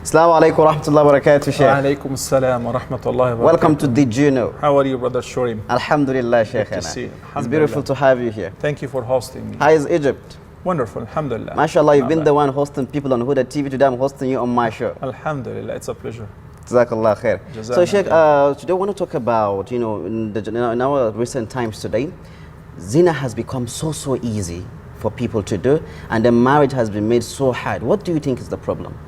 Assalamu alaikum wa rahmatullahi wa barakatuh, Sheikh. Wa alaikum assalam wa rahmatullahi wa barakatuh. Welcome to the Juno. How are you, Brother Shurim? Alhamdulillah, Sheikh. Good to see you. It's beautiful to have you here. Thank you for hosting me. How is Egypt? Wonderful, alhamdulillah. MashaAllah, you've been the one hosting people on Huda TV. Today I'm hosting you on my show. Alhamdulillah, it's a pleasure. Jazakallah khair. So, Sheikh, today I want to talk about, in our recent times today, zina has become so easy for people to do, and the marriage has been made so hard. What do you think is the problem?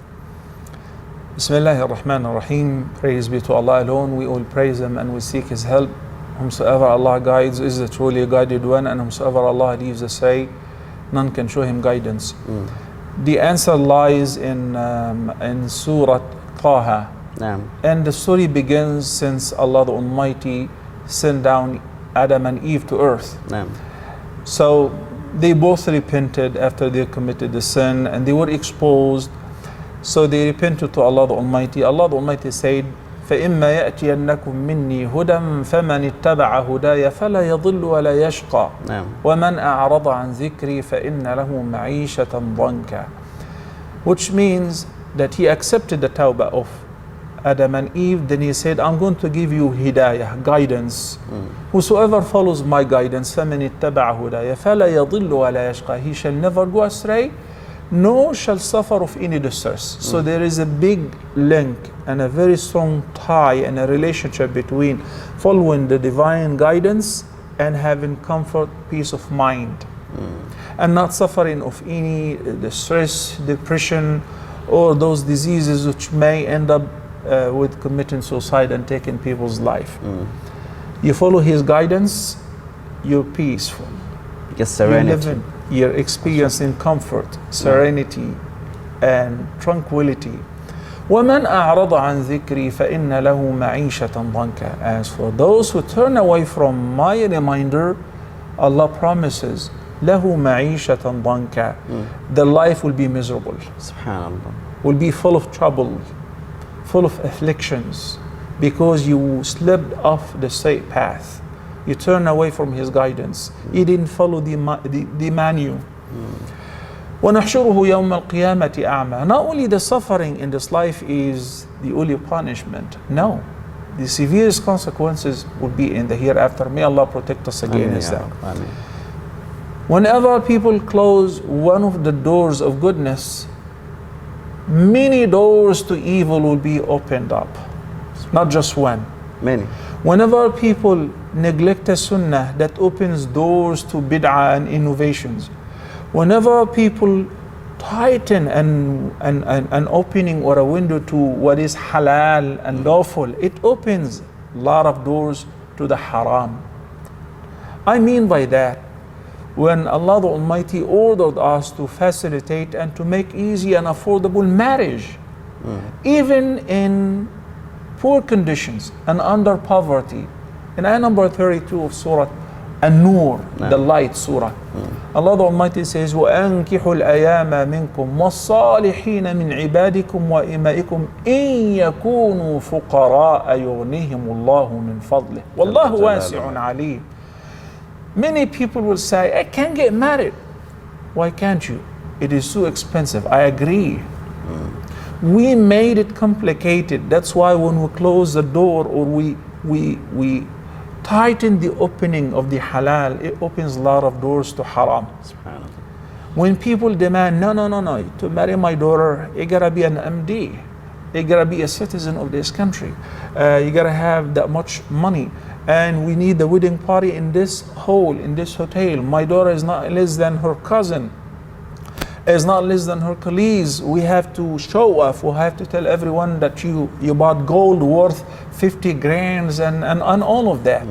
Bismillahir Rahmanir Rahim. Praise be to Allah alone. We all praise Him and we seek His help. Whomsoever Allah guides is the truly guided one, and whomsoever Allah leaves astray, none can show him guidance. The answer lies in Surah Taha. And the story begins since Allah the Almighty sent down Adam and Eve to earth. So they both repented after they committed the sin and they were exposed. So they repented to Allah the Almighty. Allah the Almighty said, فَإِمَّا يَأْتِيَنَّكُم مِّنِّي هُدًى فَمَنِ اتَّبَعَ هُدَايَ فَلَا يَضِلُّ وَلَا يَشْقَى وَمَنْ أَعْرَضَ عَنْ ذِكْرِي فَإِنَّ لَهُ مَعِيشَةً ضَنْكًا. Which means that he accepted the tawbah of Adam and Eve. Then he said, I'm going to give you hidayah, guidance. Whosoever follows my guidance, فَمَنِ اتَّبَعَ هُدَايَ فَلَا يَضِلُّ وَلَا يَشْقَى. He shall never go astray, nor shall suffer of any distress. So there is a big link and a very strong tie and a relationship between following the divine guidance and having comfort, peace of mind, and not suffering of any distress, depression, or those diseases which may end up with committing suicide and taking people's life. You follow His guidance, you're peaceful. Just serenity. You're experiencing comfort, serenity, and tranquility. وَمَنْ أَعْرَضَ عَنْ ذِكْرِي فَإِنَّ لَهُ مَعِيشَةً ضَنْكًا. As for those who turn away from my reminder, Allah promises, لَهُ مَعِيشَةً ضَنْكًا. The life will be miserable. Subhanallah. Will be full of trouble, full of afflictions, because you slipped off the straight path. You turn away from His guidance. You didn't follow the manual. وَنَحْشُرُهُ يَوْمَ الْقِيَامَةِ أَعْمَى. Not only the suffering in this life is the only punishment. No. The severest consequences will be in the hereafter. May Allah protect us against that. Whenever people close one of the doors of goodness, many doors to evil will be opened up. Not just one. Many. Whenever people neglect a sunnah, that opens doors to bid'ah and innovations. Whenever people tighten an opening or a window to what is halal and lawful, it opens a lot of doors to the haram. I mean by that, when Allah the Almighty ordered us to facilitate and to make easy and affordable marriage, even in poor conditions and under poverty. In ayah number 32 of Surah An-Nur, the light surah, Allah the Almighty says, وَأَنْكِحُوا الْأَيَامَ مِنْكُمْ وَالصَّالِحِينَ مِنْ عِبَادِكُمْ وَإِمَائِكُمْ إِنْ يَكُونُوا فُقَرَاءَ يُغْنِيهِمُ اللَّهُ مِنْ فَضْلِهِ وَاللَّهُ وَاسِعٌ عَلِيمٌ. Many people will say, I can't get married. Why can't you? It is so expensive. I agree. We made it complicated. That's why when we close the door or we tighten the opening of the halal, it opens a lot of doors to haram. When people demand, no, to marry my daughter, you gotta be an MD. You gotta be a citizen of this country. You gotta have that much money. And we need the wedding party in this hall, in this hotel. My daughter is not less than her cousin, is not less than her colleagues. We have to show off. We have to tell everyone that you bought gold worth 50 grand and all of that.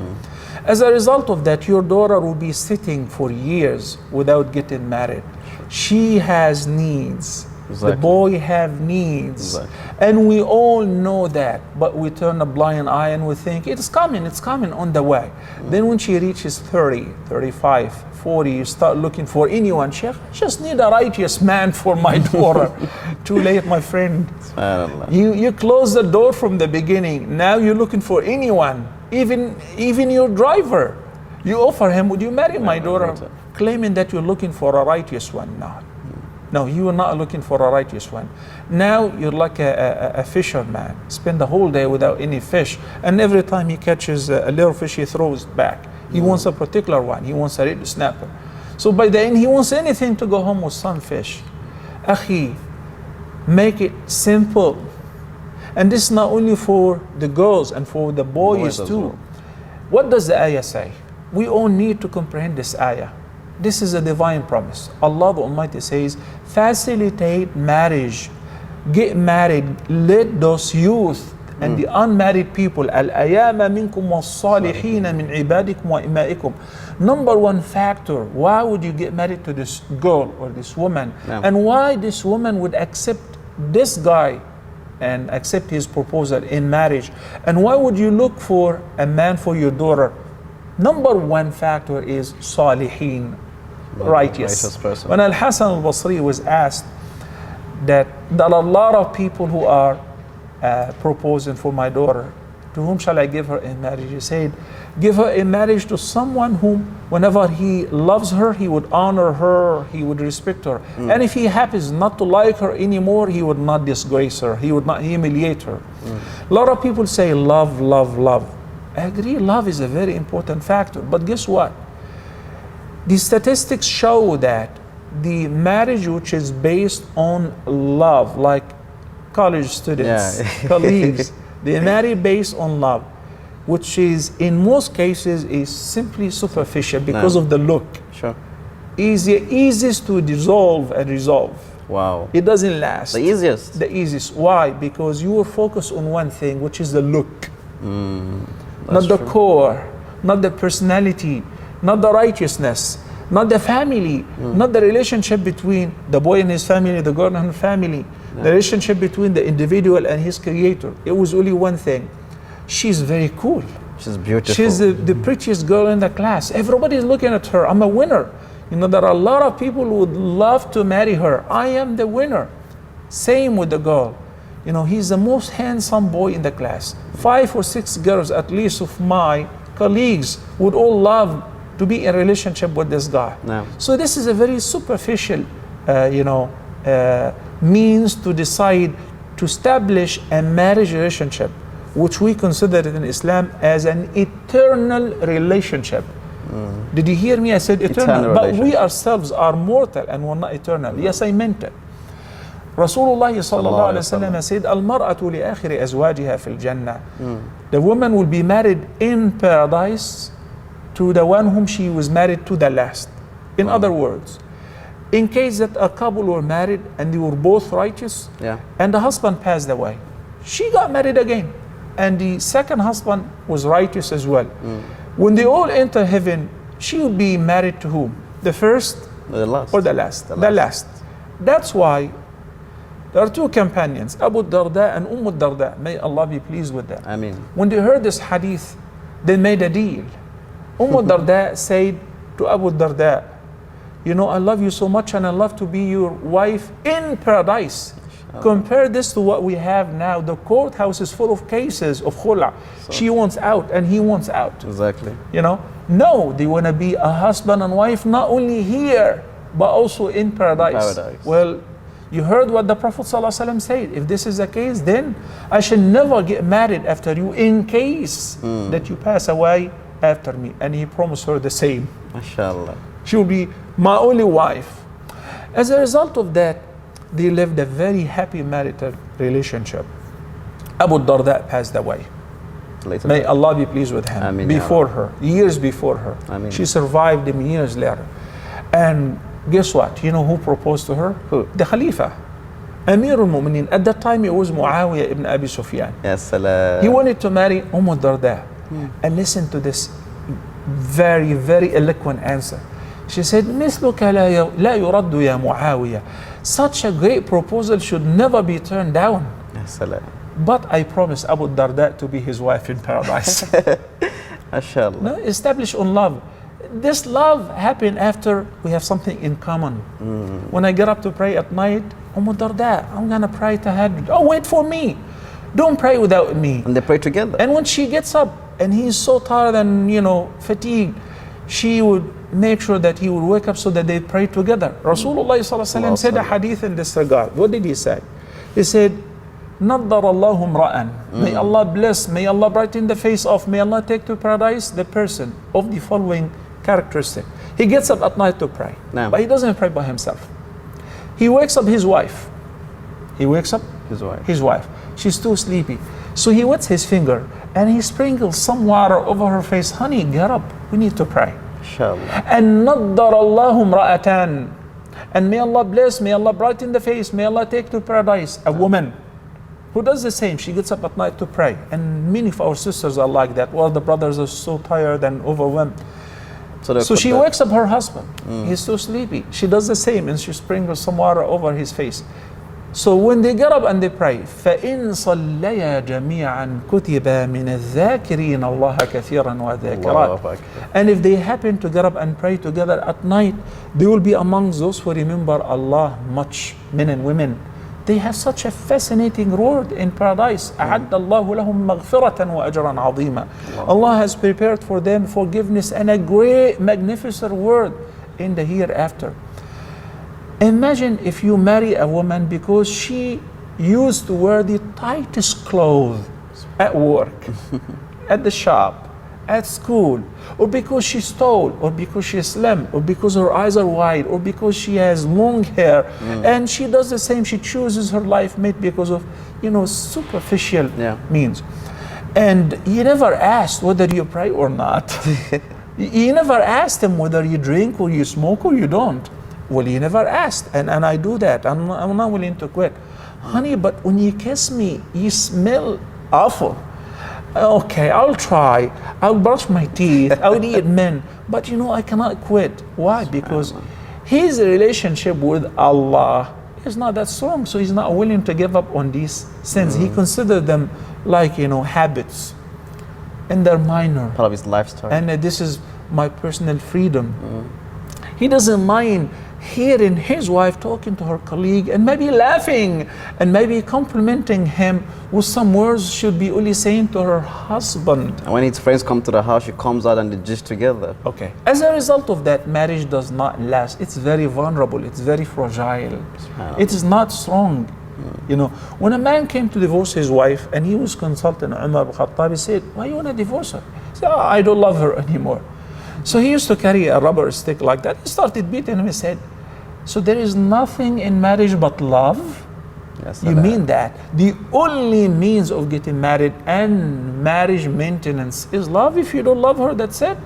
As a result of that, your daughter will be sitting for years without getting married. She has needs. The boy have needs. And we all know that, but we turn a blind eye and we think it's coming on the way. Then when she reaches 30, 35, 40, you start looking for anyone. Sheikh, I just need a righteous man for my daughter. Too late, my friend. You close the door from the beginning. Now you're looking for anyone, even your driver. You offer him, would you marry my daughter? Claiming that you're looking for a righteous one. No. No, you are not looking for a righteous one. Now you're like a fisherman, spend the whole day without any fish, and every time he catches a little fish, he throws it back. He wants a particular one. He wants a red snapper. So by the end, he wants anything to go home with some fish. Akhi, make it simple. And this is not only for the girls and for the boys too. Well. What does the ayah say? We all need to comprehend this ayah. This is a divine promise. Allah the Almighty says, facilitate marriage, get married, let those youth and the unmarried people, al-ayama minkum was-salihina min ibadikum wa imaikum. Number one factor, why would you get married to this girl or this woman? Yeah. And why this woman would accept this guy and accept his proposal in marriage? And why would you look for a man for your daughter? Number one factor is salihin, righteous person. When Al-Hasan al-Basri was asked that there are a lot of people who are proposing for my daughter, to whom shall I give her in marriage? He said, give her in marriage to someone whom, whenever he loves her, he would honor her, he would respect her. And if he happens not to like her anymore, he would not disgrace her, he would not humiliate her. A lot of people say love, love, love. I agree, love is a very important factor. But guess what? The statistics show that the marriage which is based on love, like college students, colleagues, they marry based on love, which is in most cases is simply superficial because of the look. Sure. Easiest to dissolve and resolve. Wow. It doesn't last. The easiest. The easiest. Why? Because you are focused on one thing, which is the look. Not the core, not the personality, not the righteousness, not the family, not the relationship between the boy and his family, the girl and her family, the relationship between the individual and his creator. It was only one thing. She's very cool. She's beautiful. She's the prettiest girl in the class. Everybody is looking at her. I'm a winner. You know, there are a lot of people who would love to marry her. I am the winner. Same with the girl. You know, he's the most handsome boy in the class. 5 or 6 girls, at least of my colleagues, would all love to be in a relationship with this guy. No. So this is a very superficial, means to decide to establish a marriage relationship, which we consider it in Islam as an eternal relationship. Did you hear me? I said eternal. But we ourselves are mortal and we're not eternal. Yes, I meant it. Rasulullah sallallahu alaihi wasallam said, "Al-mar'atu li akhiri azwajiha fil jannah." The woman will be married in paradise to the one whom she was married to the last. In other words, in case that a couple were married and they were both righteous, and the husband passed away, she got married again, and the second husband was righteous as well. When they all enter heaven, she will be married to whom? The first The last. or the last? The last. That's why there are two companions, Abu Darda and Darda. May Allah be pleased with them. Ameen. When they heard this hadith, they made a deal. Darda said to Abu Darda, you know, I love you so much and I love to be your wife in paradise. Compare this to what we have now. The courthouse is full of cases of khula. She wants out and he wants out. Exactly. You know, no, they want to be a husband and wife not only here but also in paradise. Well, you heard what the Prophet ﷺ said. If this is the case, then I shall never get married after you in case that you pass away after me. And he promised her the same. MashaAllah. She will be my only wife. As a result of that, they lived a very happy marital relationship. Abu Darda passed away. Later. May Allah be pleased with him. Ameen. Before her, years before her. Ameen. She survived him years later. And guess what? You know who proposed to her? Who? The Khalifa. Amir al-Mu'minin. At that time, it was Muawiyah ibn Abi Sufyan. Yes, Salah. He wanted to marry Darda. And listen to this very, very eloquent answer. She said, مثلك لا يرد يا معاوية. Such a great proposal should never be turned down. Yes, Salah. But I promise Abu Darda to be his wife in paradise. MashaAllah. No, established on love. This love happened after we have something in common. When I get up to pray at night, Darda, I'm gonna pray tahajjud. Oh, wait for me. Don't pray without me. And they pray together. And when she gets up and he's so tired and, you know, fatigued, she would make sure that he would wake up so that they pray together. Rasulullah ﷺ said a hadith in this regard. What did he say? He said, نَضَّرَ اللَّهُ امْرَأً. May Allah bless, may Allah brighten the face of, may Allah take to paradise the person of the following characteristic. He gets up at night to pray, but he doesn't pray by himself. He wakes up his wife. He wakes up his wife. She's too sleepy. So he wets his finger and he sprinkles some water over her face. Honey, get up. We need to pray. Inshallah. And نَضَّرَ اللَّهُ امْرَأَةً. And may Allah bless, may Allah brighten the face, may Allah take to paradise a woman who does the same. She gets up at night to pray. And many of our sisters are like that. Well, the brothers are so tired and overwhelmed. So she wakes up her husband. He's too sleepy. She does the same and she sprinkles some water over his face. So when they get up and they pray, فَإِن صَلَّيَا جَمِيعًا كُتِبَ مِنَ الذَّاكِرِينَ اللَّهَ كَثِيرًا وَذَاكِرَاتٍ. And if they happen to get up and pray together at night, they will be amongst those who remember Allah much, men and women. They have such a fascinating reward in paradise. أَعَدَّ اللَّهُ لَهُم مَغْفِرَةً وَأَجْرًا عَظِيمًا. Allah has prepared for them forgiveness and a great, magnificent reward in the hereafter. Imagine if you marry a woman because she used to wear the tightest clothes at work, at the shop, at school, or because she's tall, or because she's slim, or because her eyes are wide, or because she has long hair, and she does the same. She chooses her life mate because of, superficial means. And you never asked whether you pray or not. You never asked them whether you drink or you smoke or you don't. Well, you never asked, and I do that. I'm not willing to quit. Honey, but when you kiss me, you smell awful. Okay, I'll try. I'll brush my teeth. I'll eat men. But I cannot quit. Why? Because his relationship with Allah is not that strong, so he's not willing to give up on these sins. He considers them like, habits, and they're minor. Part of his lifestyle. And this is my personal freedom. He doesn't mind hearing his wife talking to her colleague and maybe laughing and maybe complimenting him with some words should be only saying to her husband. And when his friends come to the house, she comes out and they just together. Okay. As a result of that, marriage does not last. It's very vulnerable. It's very fragile. It is not strong. When a man came to divorce his wife and he was consulting Umar ibn Khattab, he said, "Why you want to divorce her?" He said, "I don't love her anymore." So he used to carry a rubber stick like that. He started beating him. He said, "So there is nothing in marriage but love?" Yes, you mean that the only means of getting married and marriage maintenance is love? If you don't love her, that's it.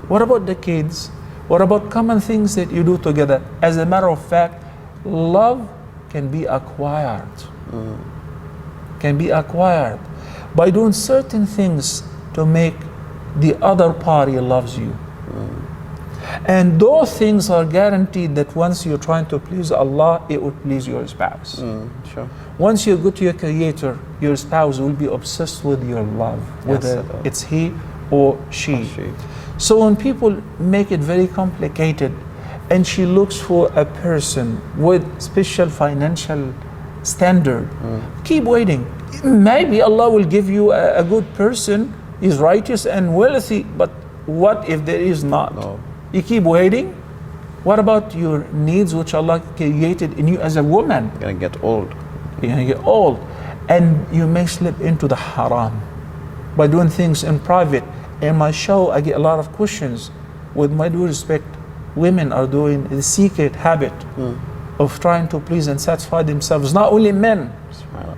What about the kids? What about common things that you do together? As a matter of fact, love can be acquired. Can be acquired by doing certain things to make the other party loves you. And those things are guaranteed that once you're trying to please Allah, it will please your spouse. Sure. Once you go to your Creator, your spouse will be obsessed with your love, whether it's he or she. So when people make it very complicated and she looks for a person with special financial standard, keep waiting. Maybe Allah will give you a good person, is righteous and wealthy, but what if there is not? No. You keep waiting. What about your needs which Allah created in you as a woman? You're going to get old. You're going to get old. And you may slip into the haram by doing things in private. In my show, I get a lot of questions. With my due respect, women are doing the secret habit of trying to please and satisfy themselves. Not only men.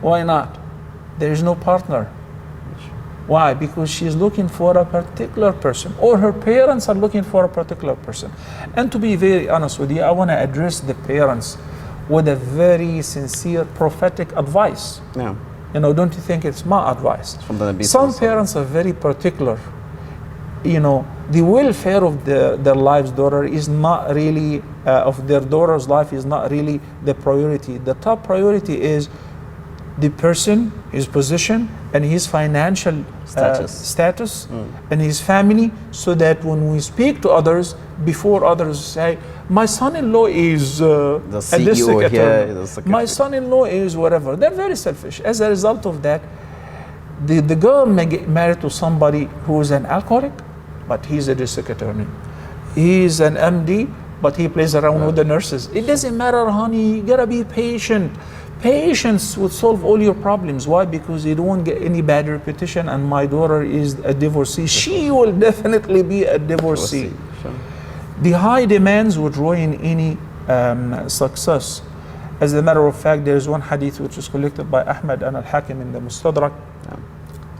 Why not? There is no partner. Why? Because she's looking for a particular person, or her parents are looking for a particular person. And to be very honest with you, I want to address the parents with a very sincere prophetic advice. Yeah. Don't you think it's my advice? From the Nabi. Some parents are very particular. The welfare of their lives daughter is not really, of their daughter's life is not really the priority. The top priority is the person, his position, and his financial status and his family, so that when we speak to others, before others say, my son-in-law is the CEO here, my son-in-law is whatever. They're very selfish. As a result of that, the girl may get married to somebody who is an alcoholic, but he's a district attorney. He's an MD, but he plays around with the nurses. It doesn't matter, honey. You gotta be patient. Patience will solve all your problems. Why? Because you don't get any bad reputation. And my daughter is a divorcee. She will definitely be a divorcee. Sure. The high demands would ruin any success. As a matter of fact, there is one hadith which is collected by Ahmad and Al-Hakim in the Mustadrak.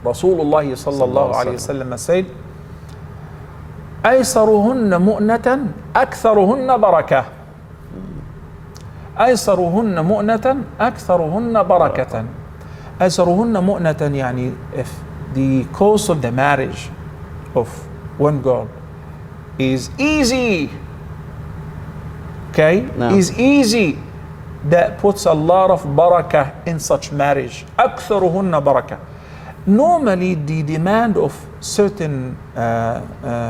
Rasulullah sallallahu alayhi wa sallam said, أيسرهن مؤنة أكثرهن بركة. أيسرهن مؤنة أكثرهن بركة. أيسرهن مؤنة يعني if the cost of the marriage of one girl is easy, okay, is easy, that puts a lot of barakah in such marriage. أكثرهن بركة. Normally the demand of certain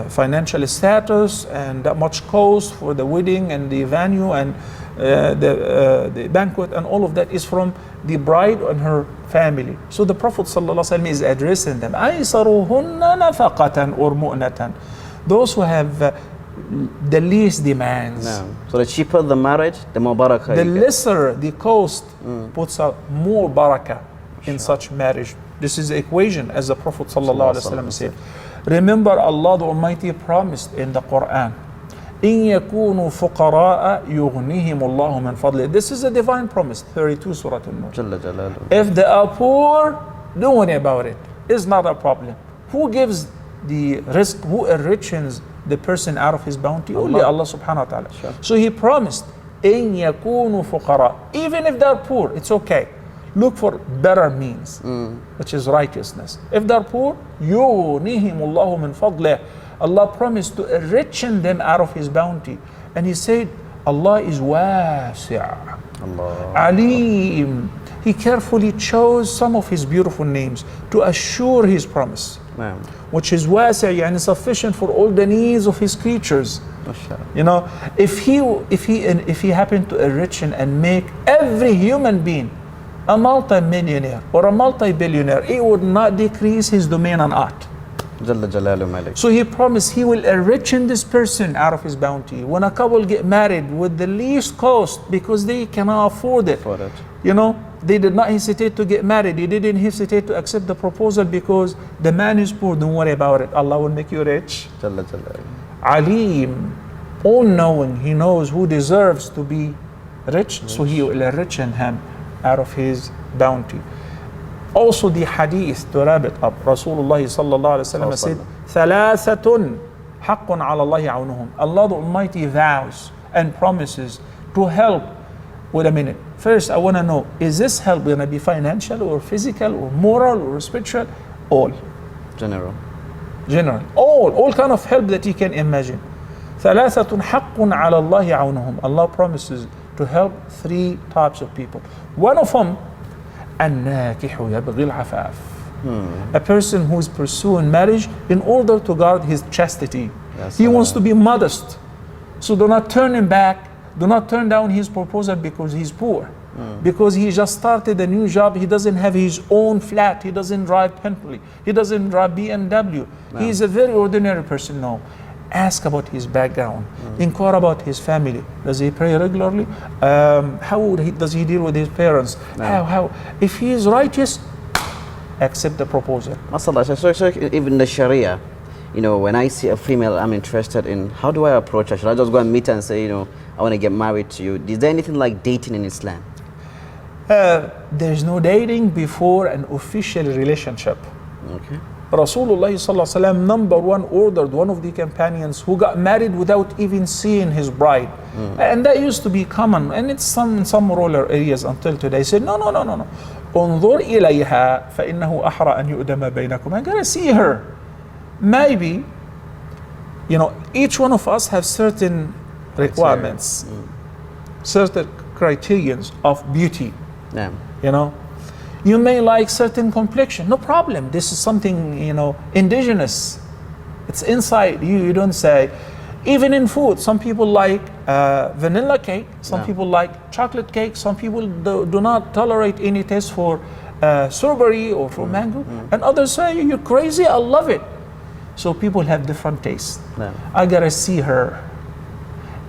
financial status and that much cost for the wedding and the venue and the banquet and all of that is from the bride and her family. So the Prophet ﷺ is addressing them. أَيْسَرُهُنَّ نَفَقَةً or مُؤْنَةً. Those who have the least demands. No. So the cheaper the marriage, the more barakah. The lesser the cost puts out more barakah in such marriage. This is the equation, as the Prophet ﷺ said. Remember, Allah the Almighty promised in the Quran, إِن يَكُونُوا فُقَرَاءَ يُغْنِهِمُ اللَّهُ مِنْ فَضْلِهِ. This is a divine promise, 32 Surah An-Nur. If they are poor, don't worry about it. It's not a problem. Who gives the risk? Who enriches the person out of his bounty? Only Allah subhanahu wa ta'ala. Sure. So He promised, إِن يَكُونُوا فُقَرَاءَ. Even if they're poor, it's okay. Look for better means, which is righteousness. If they're poor, يُغْنِهِمُ اللَّهُ مِنْ فَضْلِهِ. Allah promised to enrichen them out of His bounty. And He said, Allah is wasi', alim. He carefully chose some of His beautiful names to assure His promise, which is wasi', and sufficient for all the needs of His creatures. You know, if he happened to enrichen and make every human being a multi-millionaire or a multi-billionaire, it would not decrease His domain on art. So He promised He will enrichen this person out of His bounty. When a couple get married with the least cost because they cannot afford it, you know, they did not hesitate to get married. They didn't hesitate to accept the proposal because the man is poor. Don't worry about it. Allah will make you rich. Alim, all-knowing. He knows who deserves to be rich, so He will enrichen him out of His bounty. Also the hadith, to wrap it up, Rasulullah sallallahu alaihi wasallam said, ثَلَاثَةٌ حَقٌّ عَلَى اللَّهِ عَوْنُهُمْ. Allah the Almighty vows and promises to help. Wait a minute. First, I want to know, is this help going to be financial or physical or moral or spiritual? All. General. All kind of help that you can imagine. ثَلَاثَةٌ حَقٌّ عَلَى اللَّهِ عَوْنُهُمْ. Allah promises to help three types of people. One of them, الناكح يبغي العفاف. A person who is pursuing marriage in order to guard his chastity. He wants to be modest. So do not turn him back. Do not turn down his proposal because he's poor. Because he just started a new job. He doesn't have his own flat. He doesn't drive Bentley. He doesn't drive BMW. He is a very ordinary person now. Ask about his background. Inquire about his family. Does he pray regularly? Does he deal with his parents? How? If he is righteous, accept the proposal. So even the Sharia, you know, when I see a female I'm interested in, how do I approach her? Should I just go and meet her and say, you know, I want to get married to you? Is there anything like dating in Islam? There's no dating before an official relationship. Okay. Rasulullah sallallahu alaihi wasallam, number one, ordered one of the companions who got married without even seeing his bride. And that used to be common, and it's in some rural areas until today. He said, no. انظر إليها فإنه أحرى أن يؤدم بينكم. I gotta see her. Maybe, you know, each one of us have certain requirements, certain criterions of beauty. You know, you may like certain complexion, no problem. This is something, you know, indigenous. It's inside you. You don't say. Even in food, some people like vanilla cake, some people like chocolate cake, some people do not tolerate any taste for strawberry or for mango, and others say, you're crazy, I love it. So people have different tastes. No. I gotta see her,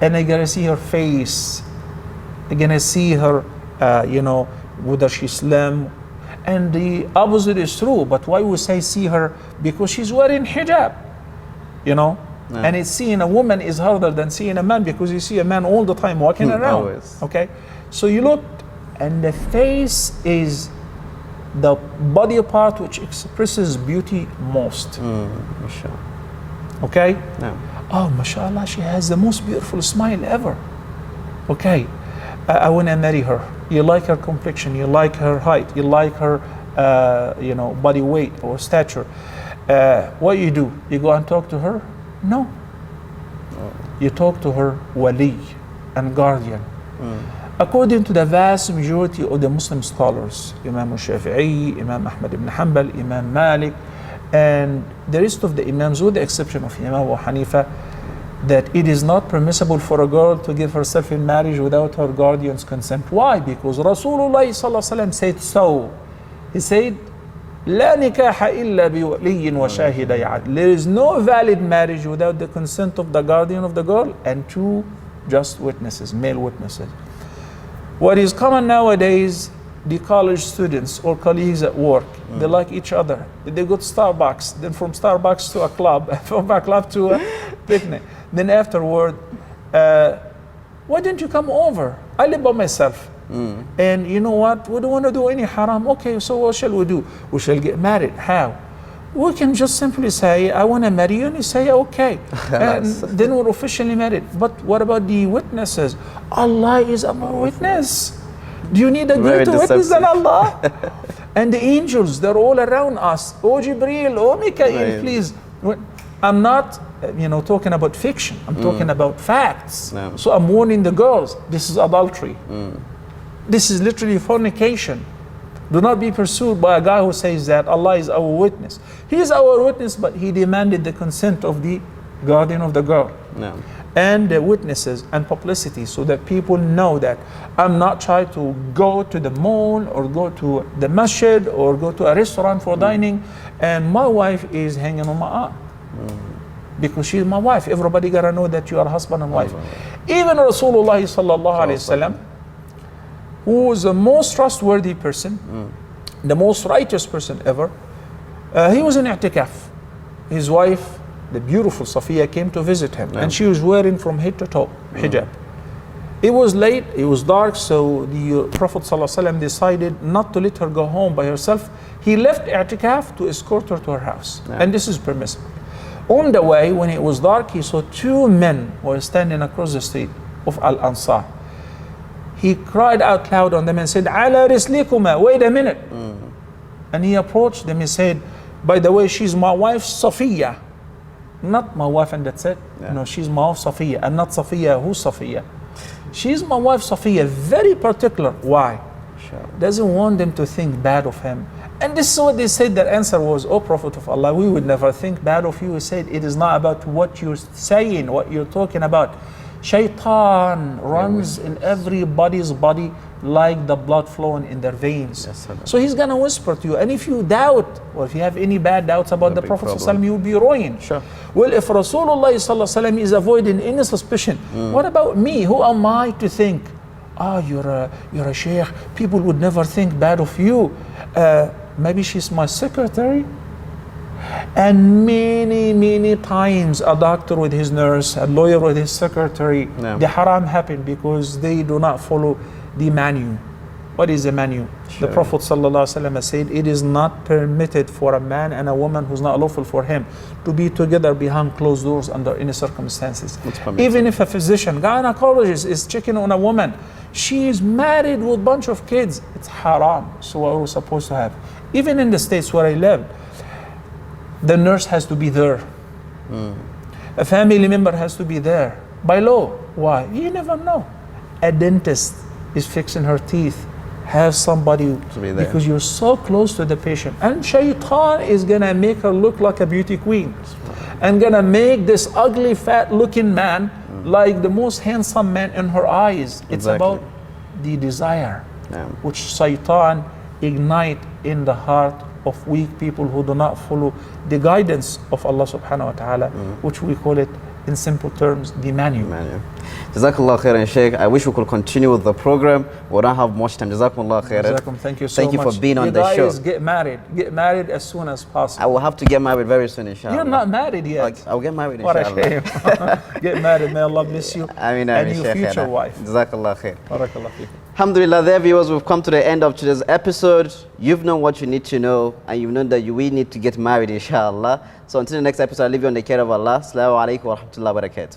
and I gotta see her face. I gotta see her, whether she's slim. And the opposite is true, but why we say see her? Because she's wearing hijab, No. And it's seeing a woman is harder than seeing a man, because you see a man all the time walking around. Always. Okay, so you look, and the face is the body part which expresses beauty most. Sure. Okay? No. Oh, mashallah, she has the most beautiful smile ever. Okay, I want to marry her. You like her complexion, you like her height, you like her, body weight or stature. What you do? You go and talk to her? No. You talk to her wali and guardian. According to the vast majority of the Muslim scholars, Imam Shafi'i, Imam Ahmad ibn Hanbal, Imam Malik, and the rest of the Imams, with the exception of Imam Abu Hanifa, that it is not permissible for a girl to give herself in marriage without her guardian's consent. Why? Because Rasulullah said so. He said, لا نكاح إلا بولي وشاهدي عدل. There is no valid marriage without the consent of the guardian of the girl and two just witnesses, male witnesses. What is common nowadays, the college students or colleagues at work, they like each other. They go to Starbucks, then from Starbucks to a club, from a club to a picnic. Then afterward, why don't you come over? I live by myself. And you know what? We don't want to do any haram. Okay, so what shall we do? We shall get married. How? We can just simply say, I want to marry you, and you say, okay. And then we're officially married. But what about the witnesses? Allah is our witness. Do you need a greater witness than Allah? And the angels, they're all around us. Oh Jibreel, oh Mikael, please. I'm not talking about fiction. I'm talking about facts. No. So I'm warning the girls, this is adultery. This is literally fornication. Do not be pursued by a guy who says that Allah is our witness. He is our witness, but he demanded the consent of the guardian of the girl. No. And the witnesses and publicity, so that people know that I'm not trying to go to the mall or go to the masjid or go to a restaurant for dining, and my wife is hanging on my arm. Because she's my wife. Everybody gotta know that you are husband and wife. Even Rasulullah sallallahu alaihi wasallam, who was the most trustworthy person, the most righteous person ever, he was in i'tikaf. His wife, the beautiful Safiya, came to visit him, and she was wearing from head to toe hijab. It was late, it was dark, so the Prophet ﷺ decided not to let her go home by herself. He left i'tikaf to escort her to her house, and this is permissible. On the way, when it was dark, he saw two men who were standing across the street of Al-Ansar. He cried out loud on them and said, Ala rislikuma, wait a minute. And he approached them, he said, by the way, she's my wife Safiya. Not my wife and that's it. No, she's my wife Safiya, and not Safiya, who's Safiya? She's my wife Safiya, very particular. Why? Doesn't want them to think bad of him. And this is what they said. Their answer was, O Prophet of Allah, we would never think bad of you. He said, it is not about what you're saying, what you're talking about. Shaitan runs in everybody's body like the blood flowing in their veins. So he's going to whisper to you. And if you doubt, or if you have any bad doubts about the Prophet ﷺ, you will be ruined. Well, if Rasulullah ﷺ is avoiding any suspicion, what about me? Who am I to think, you're a sheikh, people would never think bad of you. Maybe she's my secretary. And many times a doctor with his nurse, a lawyer with his secretary, the haram happen because they do not follow the menu. What is the menu? The Prophet ﷺ said, it is not permitted for a man and a woman who's not lawful for him to be together behind closed doors under any circumstances. Even if a physician, gynecologist is checking on a woman, she is married with a bunch of kids, it's haram. So what are we supposed to have? Even in the states where I lived, the nurse has to be there. A family member has to be there. By law. Why? You never know. A dentist is fixing her teeth. Have somebody, because you're so close to the patient. And shaitan is gonna make her look like a beauty queen. And gonna make this ugly, fat looking man like the most handsome man in her eyes. It's about the desire, which shaitan ignite in the heart of weak people who do not follow the guidance of Allah subhanahu wa ta'ala, which we call it in simple terms, the manual. Jazakallah khairan, Sheikh. I wish we could continue with the program. We don't have much time. Jazakumullah khairan. Thank you so much. Thank you for being on the show. Get married. Get married as soon as possible. I will have to get married very soon, inshallah. You're not married yet. I'll get married, What inshallah. a shame. Get married. May Allah bless you. And your future wife. Jazakallah khair. Barakallah feekum. Alhamdulillah, there viewers, we've come to the end of today's episode. You've known what you need to know, and you've known that we need to get married, inshallah. So until the next episode, I leave you on the care of Allah. Assalamu alaikum wa rahmatullahi wa barakatuh.